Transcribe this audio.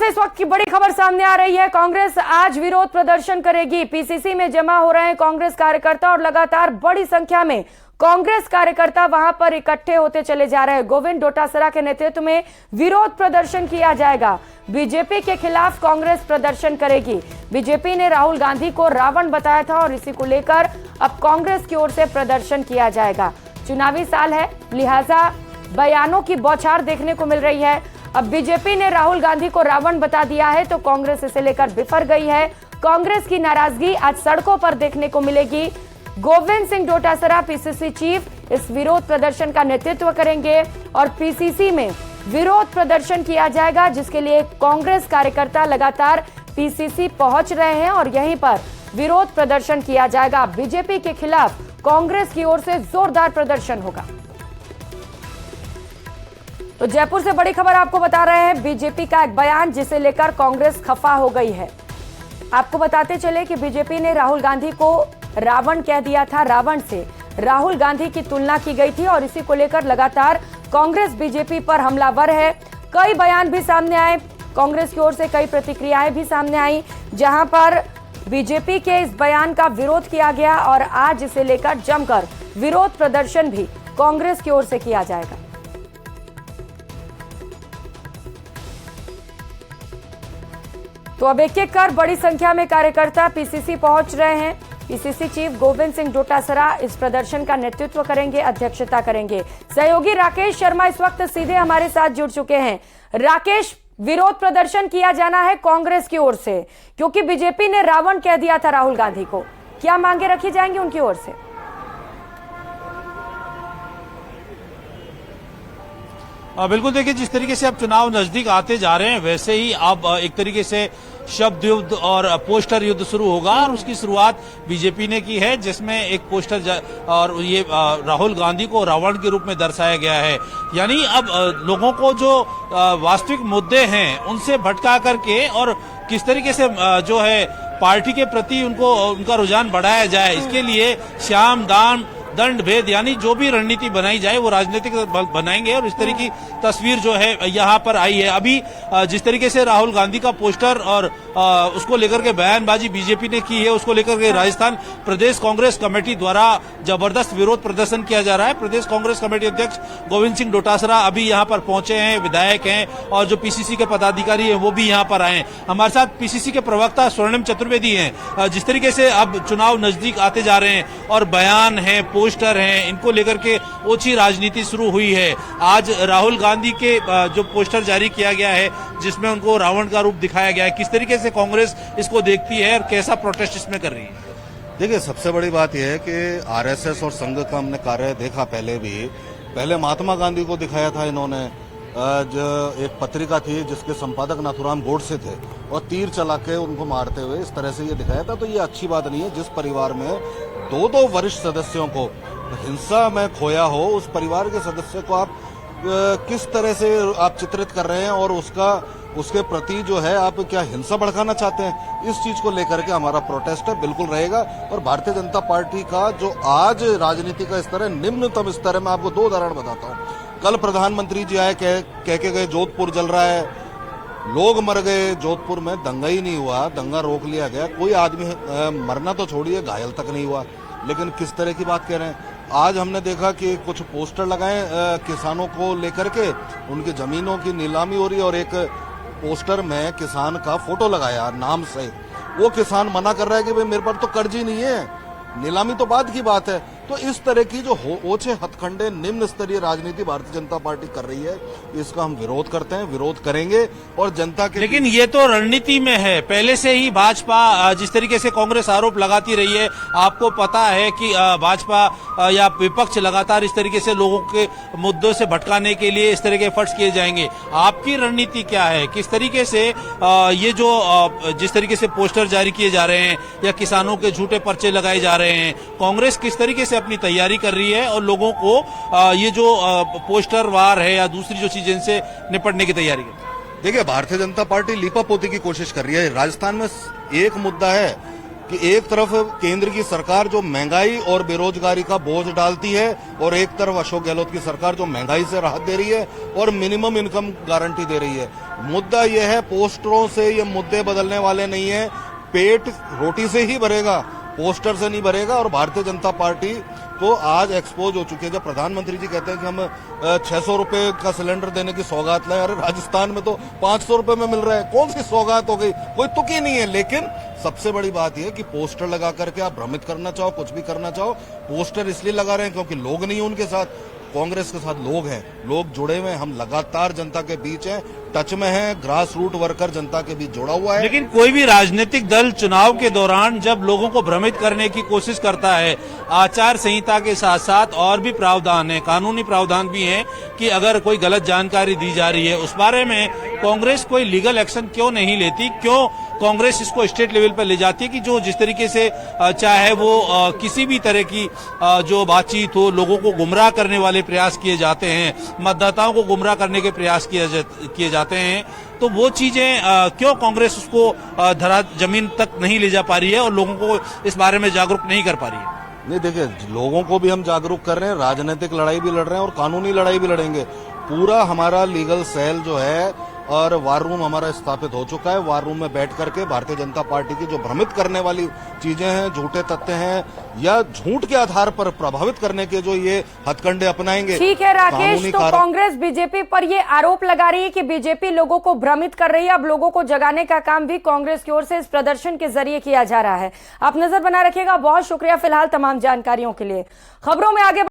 से इस वक्त की बड़ी खबर सामने आ रही है। कांग्रेस आज विरोध प्रदर्शन करेगी। पीसीसी में जमा हो रहे हैं कांग्रेस कार्यकर्ता और लगातार बड़ी संख्या में कांग्रेस कार्यकर्ता वहां पर इकट्ठे होते चले जा रहे हैं। गोविंद डोटासरा के नेतृत्व में विरोध प्रदर्शन किया जाएगा। बीजेपी के खिलाफ कांग्रेस प्रदर्शन करेगी। बीजेपी ने राहुल गांधी को रावण बताया था और इसी को लेकर अब कांग्रेस की ओर से प्रदर्शन किया जाएगा। चुनावी साल है, लिहाजा बयानों की बौछार देखने को मिल रही है। अब बीजेपी ने राहुल गांधी को रावण बता दिया है तो कांग्रेस इसे लेकर बिफर गई है। कांग्रेस की नाराजगी आज सड़कों पर देखने को मिलेगी। गोविंद सिंह डोटासरा पीसीसी चीफ इस विरोध प्रदर्शन का नेतृत्व करेंगे और पीसीसी में विरोध प्रदर्शन किया जाएगा, जिसके लिए कांग्रेस कार्यकर्ता लगातार पीसीसी पहुंच रहे हैं और यहीं पर विरोध प्रदर्शन किया जाएगा। बीजेपी के खिलाफ कांग्रेस की ओर से जोरदार प्रदर्शन होगा। तो जयपुर से बड़ी खबर आपको बता रहे हैं, बीजेपी का एक बयान जिसे लेकर कांग्रेस खफा हो गई है। आपको बताते चले कि बीजेपी ने राहुल गांधी को रावण कह दिया था। रावण से राहुल गांधी की तुलना की गई थी और इसी को लेकर लगातार कांग्रेस बीजेपी पर हमलावर है। कई बयान भी सामने आए, कांग्रेस की ओर से कई प्रतिक्रियाएं भी सामने आई, जहां पर बीजेपी के इस बयान का विरोध किया गया और आज इसे लेकर जमकर विरोध प्रदर्शन भी कांग्रेस की ओर से किया जाएगा। तो अब एक एक कर बड़ी संख्या में कार्यकर्ता पीसीसी पहुंच रहे हैं। पीसीसी चीफ गोविंद सिंह डोटासरा इस प्रदर्शन का नेतृत्व करेंगे, अध्यक्षता करेंगे। सहयोगी राकेश शर्मा इस वक्त सीधे हमारे साथ जुड़ चुके हैं। राकेश, विरोध प्रदर्शन किया जाना है कांग्रेस की ओर से क्योंकि बीजेपी ने रावण कह दिया था राहुल गांधी को। क्या मांगे रखी जाएंगी उनकी ओर से? बिल्कुल, देखिए जिस तरीके से अब चुनाव नजदीक आते जा रहे हैं वैसे ही अब एक तरीके से शब्द युद्ध और पोस्टर युद्ध शुरू होगा और उसकी शुरुआत बीजेपी ने की है, जिसमें एक पोस्टर और ये राहुल गांधी को रावण के रूप में दर्शाया गया है। यानी अब लोगों को जो वास्तविक मुद्दे हैं उनसे भटका करके और किस तरीके से जो है पार्टी के प्रति उनका रुझान बढ़ाया जाए, इसके लिए श्याम दाम दंड भेद यानी जो भी रणनीति बनाई जाए वो राजनीतिक बनाएंगे और इस तरह की तस्वीर जो है यहाँ पर आई है। अभी जिस तरीके से राहुल गांधी का पोस्टर और उसको लेकर के बयानबाजी बीजेपी ने की है, उसको लेकर के राजस्थान प्रदेश कांग्रेस कमेटी द्वारा जबरदस्त विरोध प्रदर्शन किया जा रहा है। प्रदेश कांग्रेस कमेटी अध्यक्ष गोविंद सिंह डोटासरा अभी यहाँ पर पहुंचे हैं, विधायक हैं और जो पीसीसी के पदाधिकारी हैं वो भी यहाँ पर आए हैं। हमारे साथ पीसीसी के प्रवक्ता स्वर्णिम चतुर्वेदी हैं। जिस तरीके से अब चुनाव नजदीक आते जा रहे हैं और बयान है, पोस्टर हैं, इनको लेकर के ओछी राजनीति शुरू हुई है। आज राहुल गांधी के जो पोस्टर जारी किया गया है जिसमें उनको रावण का रूप दिखाया गया है, किस तरीके से कांग्रेस इसको देखती है और कैसा प्रोटेस्ट इसमें कर रही है? देखिए, सबसे बड़ी बात यह है कि आरएसएस और संघ का हमने कार्य देखा पहले महात्मा गांधी को दिखाया था इन्होंने। जो एक पत्रिका थी जिसके संपादक नाथुराम गोडसे थे और तीर चला के उनको मारते हुए इस तरह से ये दिखाया था। तो ये अच्छी बात नहीं है। जिस परिवार में दो वरिष्ठ सदस्यों को हिंसा में खोया हो, उस परिवार के सदस्य को आप किस तरह से आप चित्रित कर रहे हैं और उसके प्रति जो है आप क्या हिंसा भड़काना चाहते हैं, इस चीज को लेकर के हमारा प्रोटेस्ट है, बिल्कुल रहेगा। और भारतीय जनता पार्टी का जो आज राजनीति का स्तर है, निम्नतम स्तर है। मैं आपको दो उदाहरण बताता हूँ। कल प्रधानमंत्री जी आए, कह के गए जोधपुर जल रहा है, लोग मर गए। जोधपुर में दंगा ही नहीं हुआ, दंगा रोक लिया गया, कोई आदमी मरना तो छोड़िए घायल तक नहीं हुआ। लेकिन किस तरह की बात कह रहे हैं। आज हमने देखा कि कुछ पोस्टर लगाए किसानों को लेकर के, उनकी जमीनों की नीलामी हो रही है और एक पोस्टर में किसान का फोटो लगाया नाम से। वो किसान मना कर रहा है कि भाई मेरे पर तो कर्ज ही नहीं है, नीलामी तो बाद की बात है। तो इस तरह की जो ओछे हथखंडे निम्न स्तरीय राजनीति भारतीय जनता पार्टी कर रही है, इसका हम विरोध करते हैं, विरोध करेंगे और जनता के। लेकिन ये तो रणनीति में है। पहले से ही भाजपा जिस तरीके से कांग्रेस आरोप लगाती रही है, आपको पता है कि भाजपा या विपक्ष लगातार इस तरीके से लोगों के मुद्दों से भटकाने के लिए इस तरह के एफर्ट्स किए जाएंगे। आपकी रणनीति क्या है? किस तरीके से ये जो जिस तरीके से पोस्टर जारी किए जा रहे हैं या किसानों के झूठे पर्चे लगाए जा रहे हैं, कांग्रेस किस तरीके से अपनी तैयारी कर रही है और लोगों को ये जो पोस्टर वार है या दूसरी जो चीजें से निपटने की तैयारी कर रही है? देखिए, भारतीय जनता पार्टी लीपापोती की कोशिश कर रही है। राजस्थान में एक मुद्दा है कि एक तरफ केंद्र की सरकार जो महंगाई और बेरोजगारी का बोझ डालती है और एक तरफ अशोक गहलोत की सरकार जो महंगाई से राहत दे रही है और मिनिमम इनकम गारंटी दे रही है। मुद्दा यह है, पोस्टरों से ये मुद्दे बदलने वाले नहीं है। पेट रोटी से ही भरेगा, पोस्टर से नहीं भरेगा। और भारतीय जनता पार्टी तो आज एक्सपोज हो चुकी है। जब प्रधानमंत्री जी कहते हैं कि हम 600 रुपए का सिलेंडर देने की सौगात लाए, अरे राजस्थान में तो 500 रुपए में मिल रहा है, कौन सी सौगात हो गई, कोई तुक ही नहीं है। लेकिन सबसे बड़ी बात यह कि पोस्टर लगा करके आप भ्रमित करना चाहो, कुछ भी करना चाहो, पोस्टर इसलिए लगा रहे हैं क्योंकि लोग नहीं उनके साथ, कांग्रेस के साथ लोग हैं, लोग जुड़े हुए हैं। हम लगातार जनता के बीच हैं, टच में हैं, ग्रास रूट वर्कर जनता के बीच जुड़ा हुआ है। लेकिन कोई भी राजनीतिक दल चुनाव के दौरान जब लोगों को भ्रमित करने की कोशिश करता है, आचार संहिता के साथ साथ और भी प्रावधान है, कानूनी प्रावधान भी है कि अगर कोई गलत जानकारी दी जा रही है उस बारे में कांग्रेस कोई लीगल एक्शन क्यों नहीं लेती, क्यों कांग्रेस इसको स्टेट लेवल पर ले जाती है कि जो जिस तरीके से चाहे वो किसी भी तरह की जो बातचीत हो, लोगों को गुमराह करने वाले प्रयास किए जाते हैं, मतदाताओं को गुमराह करने के प्रयास किए जाते हैं, तो वो चीजें क्यों कांग्रेस उसको धरा जमीन तक नहीं ले जा पा रही है और लोगों को इस बारे में जागरूक नहीं कर पा रही है? नहीं, देखिए, लोगों को भी हम जागरूक कर रहे हैं, राजनीतिक लड़ाई भी लड़ रहे हैं और कानूनी लड़ाई भी लड़ेंगे। पूरा हमारा लीगल सेल जो है और वार रूम हमारा स्थापित हो चुका है। वार रूम में बैठ करके भारतीय जनता पार्टी की जो भ्रमित करने वाली चीजें हैं, झूठे तथ्य हैं या झूठ के आधार पर प्रभावित करने के जो ये हथकंडे अपनाएंगे। ठीक है राकेश, तो कांग्रेस बीजेपी पर ये आरोप लगा रही है कि बीजेपी लोगों को भ्रमित कर रही है। अब लोगों को जगाने का काम भी कांग्रेस की ओर से इस प्रदर्शन के जरिए किया जा रहा है। आप नजर बना रखिएगा। बहुत शुक्रिया फिलहाल तमाम जानकारियों के लिए। खबरों में आगे